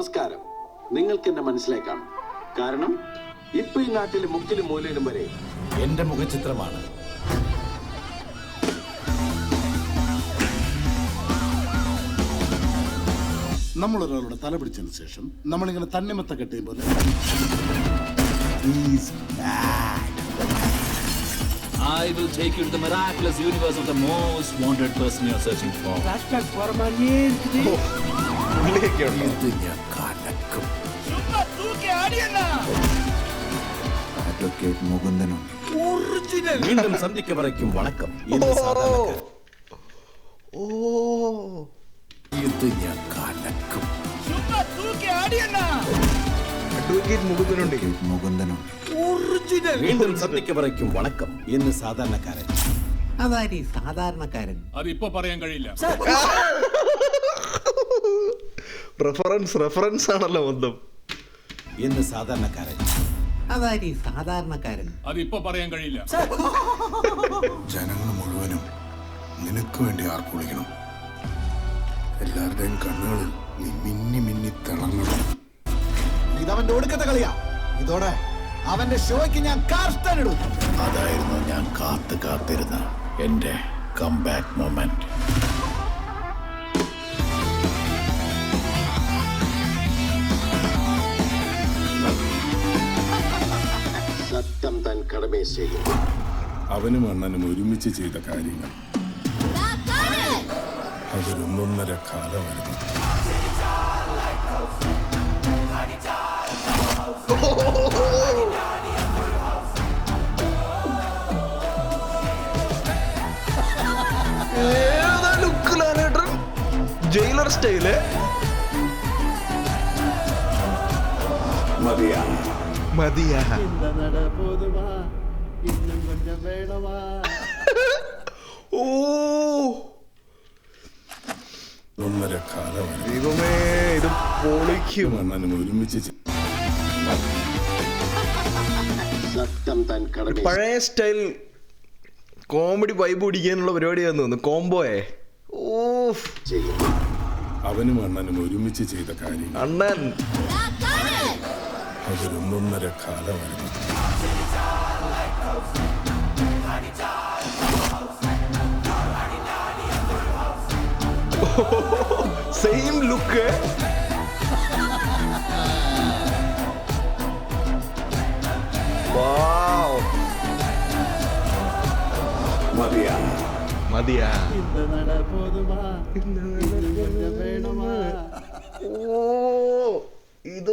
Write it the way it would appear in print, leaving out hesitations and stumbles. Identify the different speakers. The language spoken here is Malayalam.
Speaker 1: നമസ്കാരം. നിങ്ങൾക്ക് എന്നെ മനസ്സിലായി കാണും. കാരണം ഇപ്പൊ ഈ നാട്ടിലെ മുക്കിലും മൂലയിലും വരെ എന്റെ മുഖചിത്രമാണ്.
Speaker 2: നമ്മളൊരാളുടെ തല പിടിച്ചതിന് ശേഷം നമ്മളിങ്ങനെ തണ്ണിമത്ത കെട്ടിയും പോലെ
Speaker 3: I will take you to the miraculous universe of the most wanted person you are searching for.
Speaker 1: വീണ്ടും സന്ധിക്ക് വരയ്ക്കും വണക്കം എന്ന് സാധാരണക്കാരൻ. ഇത് ഞാൻ കലക്കും. വീണ്ടും സന്ധിക്ക് വരയ്ക്കും വണക്കം എന്ന് സാധാരണക്കാരൻ.
Speaker 4: അതാരീ സാധാരണക്കാരൻ.
Speaker 3: അതിപ്പോ പറയാൻ കഴിയില്ല.
Speaker 5: റെഫറൻസ് ആണല്ലോ മൊത്തം.
Speaker 1: എന്ന് സാധാരണക്കാരൻ.
Speaker 4: അതാരീ സാധാരണക്കാരൻ.
Speaker 3: അതിപ്പോ പറയാൻ കഴിയില്ല.
Speaker 2: ജനങ്ങൾ മുഴുവനും നിനക്ക് വേണ്ടി ആർപ്പുളിക്കണം. എല്ലാവരുടെയും കണ്ണുകളിൽ നീ മിന്നി മിന്നി തിളങ്ങണം.
Speaker 6: ഇതവന്റെ ഒടുക്കത്തെ കളിയാ. ഇതോടെ അവന്റെ ഷോയ്ക്ക് ഞാൻ കാർട്ടനിടും.
Speaker 1: അതായിരുന്നു ഞാൻ കാത്തിരുന്ന എന്റെ കംബാക്ക് മൊമെന്റ്. സത്യം താൻ കടമയെ ചെയ്യും.
Speaker 2: അവനും അണ്ണനും ഒരുമിച്ച് ചെയ്ത കാര്യങ്ങൾ അതൊരൊന്നൊന്നര കാലമായിരുന്നു.
Speaker 5: ഏതാ ലുക്കിലാണേട്ടൻ? Jailer style. മതിയാ. ഓ
Speaker 2: ഒന്നര കാലമായിരുന്നു.
Speaker 5: ദൈവമേ, ഇത് പൊളിക്കും.
Speaker 2: അണ്ണനും ഒരുമിച്ച്
Speaker 1: സത്യം താൻ കടമയെ
Speaker 5: പഴയ സ്റ്റൈൽ കോമഡി വൈബ് പിടിക്കാനുള്ള പരിപാടിയാന്ന് തോന്നുന്നു. കോംബോയെ. ഓഫ്.
Speaker 1: ചെയ്യും.
Speaker 2: അവനും അണ്ണനും ഒരുമിച്ച് ചെയ്ത കാര്യങ്ങൾ
Speaker 5: അണ്ണൻ
Speaker 2: അതൊരൊന്നൊന്നര കാലമായിരുന്നു.
Speaker 5: Same look. വാവ്. മതിയാ. ഓ, ഇത്